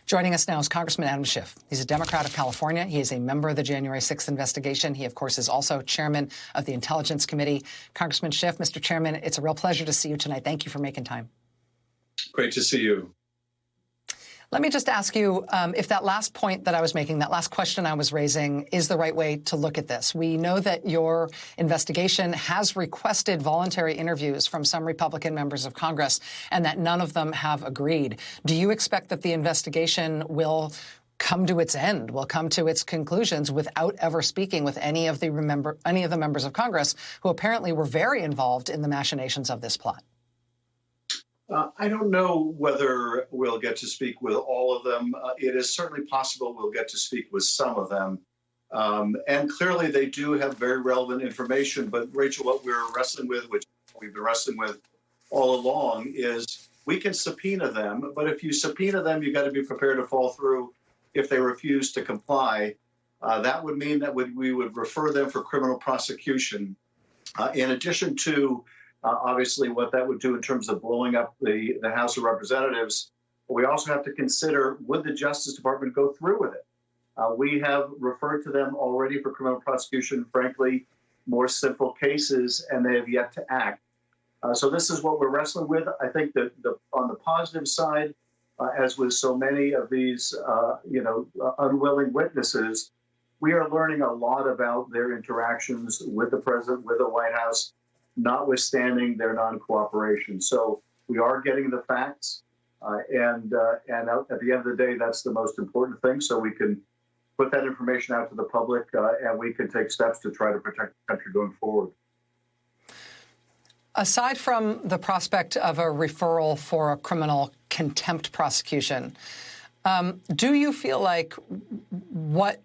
Joining us now is Congressman Adam Schiff. He's a Democrat of California. He is a member of the January 6th investigation. He, of course, is also chairman of the Intelligence Committee. Congressman Schiff, Mr. Chairman, it's a real pleasure to see you tonight. Thank you for making time. Great to see you. Let me just ask you if that last point that I was making, that last question I was raising, is the right way to look at this. We know that your investigation has requested voluntary interviews from some Republican members of Congress and that none of them have agreed. Do you expect that the investigation will come to its end, will come to its conclusions without ever speaking with any of the members of Congress who apparently were very involved in the machinations of this plot? I don't know whether we'll get to speak with all of them. It is certainly possible we'll get to speak with some of them. And clearly they do have very relevant information. But, Rachel, what we're wrestling with, which we've been wrestling with all along, is we can subpoena them. But if you subpoena them, you've got to be prepared to fall through if they refuse to comply. That would mean that we would refer them for criminal prosecution. In addition to obviously what that would do in terms of blowing up the House of Representatives, we also have to consider, would the Justice Department go through with it? We have referred to them already for criminal prosecution, frankly, more simple cases, and they have yet to act. So this is what we're wrestling with. I think that on the positive side, as with so many of these, unwilling witnesses, we are learning a lot about their interactions with the president, with the White House, notwithstanding their non-cooperation. So we are getting the facts, and at the end of the day, that's the most important thing. So we can put that information out to the public, and we can take steps to try to protect the country going forward. Aside from the prospect of a referral for a criminal contempt prosecution, do you feel like what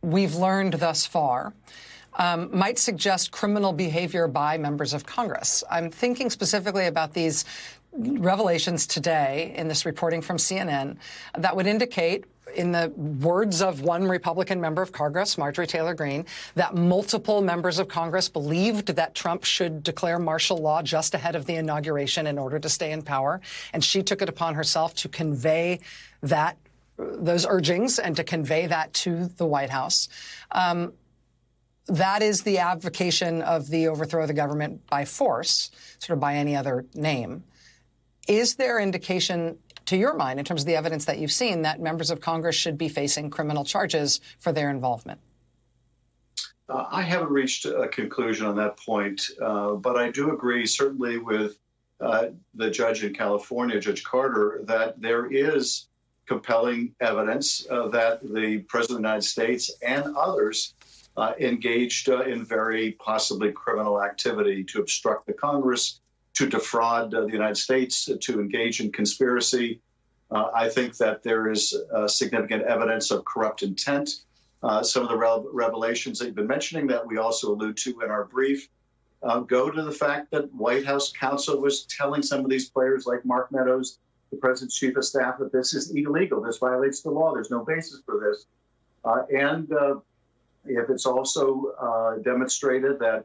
we've learned thus far might suggest criminal behavior by members of Congress? I'm thinking specifically about these revelations today in this reporting from CNN that would indicate, in the words of one Republican member of Congress, Marjorie Taylor Greene, that multiple members of Congress believed that Trump should declare martial law just ahead of the inauguration in order to stay in power. And she took it upon herself to convey those urgings and to convey that to the White House. That is the advocation of the overthrow of the government by force, sort of by any other name. Is there indication, to your mind, in terms of the evidence that you've seen, that members of Congress should be facing criminal charges for their involvement? I haven't reached a conclusion on that point, but I do agree, certainly with the judge in California, Judge Carter, that there is compelling evidence that the President of the United States and others engaged in very possibly criminal activity to obstruct the Congress, to defraud the United States, to engage in conspiracy. I think that there is significant evidence of corrupt intent. Some of the revelations that you've been mentioning that we also allude to in our brief go to the fact that White House counsel was telling some of these players like Mark Meadows, the president's chief of staff, that this is illegal, this violates the law, there's no basis for this. If it's also demonstrated that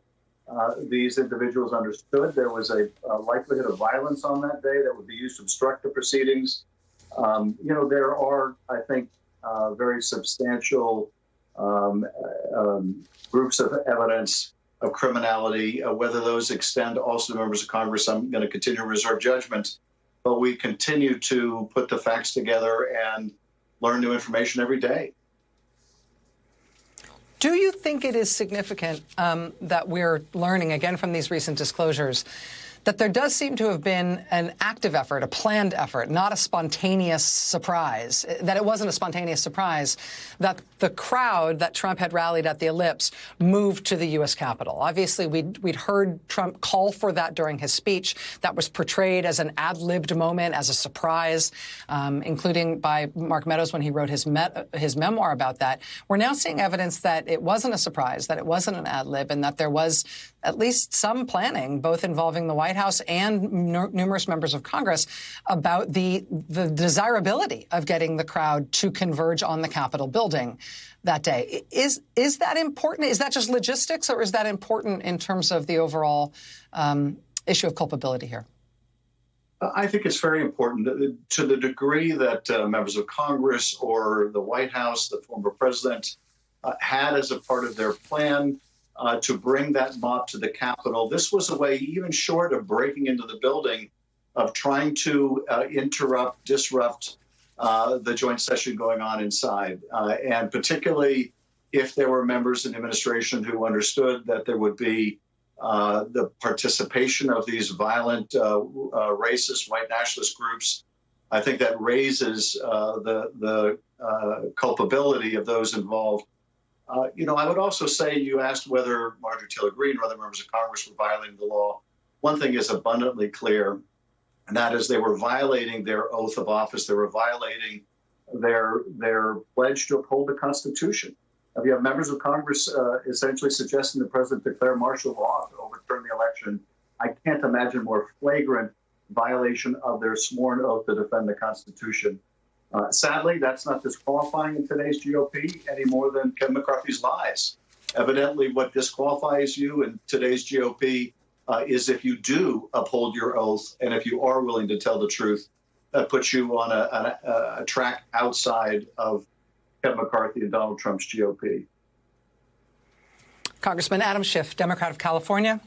these individuals understood there was a likelihood of violence on that day that would be used to obstruct the proceedings, there are, I think, very substantial groups of evidence of criminality. Whether those extend also to members of Congress, I'm going to continue to reserve judgment. But we continue to put the facts together and learn new information every day. Do you think it is significant that we're learning, again, from these recent disclosures, that there does seem to have been an active effort, a planned effort, not a spontaneous surprise, that it wasn't a spontaneous surprise, that the crowd that Trump had rallied at the Ellipse moved to the U.S. Capitol? Obviously, we'd heard Trump call for that during his speech. That was portrayed as an ad-libbed moment, as a surprise, including by Mark Meadows when he wrote his memoir about that. We're now seeing evidence that it wasn't a surprise, that it wasn't an ad-lib, and that there was at least some planning, both involving the White House and numerous members of Congress, about the desirability of getting the crowd to converge on the Capitol building that day. Is that important? Is that just logistics, or is that important in terms of the overall issue of culpability here? I think it's very important to the degree that members of Congress or the White House, the former president, had as a part of their plan to bring that mob to the Capitol. This was a way, even short of breaking into the building, of trying to disrupt the joint session going on inside. And particularly if there were members in the administration who understood that there would be the participation of these violent, racist, white nationalist groups, I think that raises the culpability of those involved. I would also say, you asked whether Marjorie Taylor Greene or other members of Congress were violating the law. One thing is abundantly clear, and that is they were violating their oath of office. They were violating their pledge to uphold the Constitution. If you have members of Congress essentially suggesting the president declare martial law to overturn the election, I can't imagine more flagrant violation of their sworn oath to defend the Constitution. Sadly, that's not disqualifying in today's GOP any more than Kevin McCarthy's lies. Evidently, what disqualifies you in today's GOP is if you do uphold your oath and if you are willing to tell the truth. That puts you on a track outside of Kevin McCarthy and Donald Trump's GOP. Congressman Adam Schiff, Democrat of California,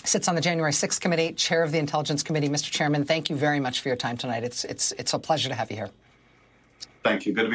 sits on the January 6th committee, chair of the Intelligence Committee. Mr. Chairman, thank you very much for your time tonight. It's a pleasure to have you here. Thank you. Good to be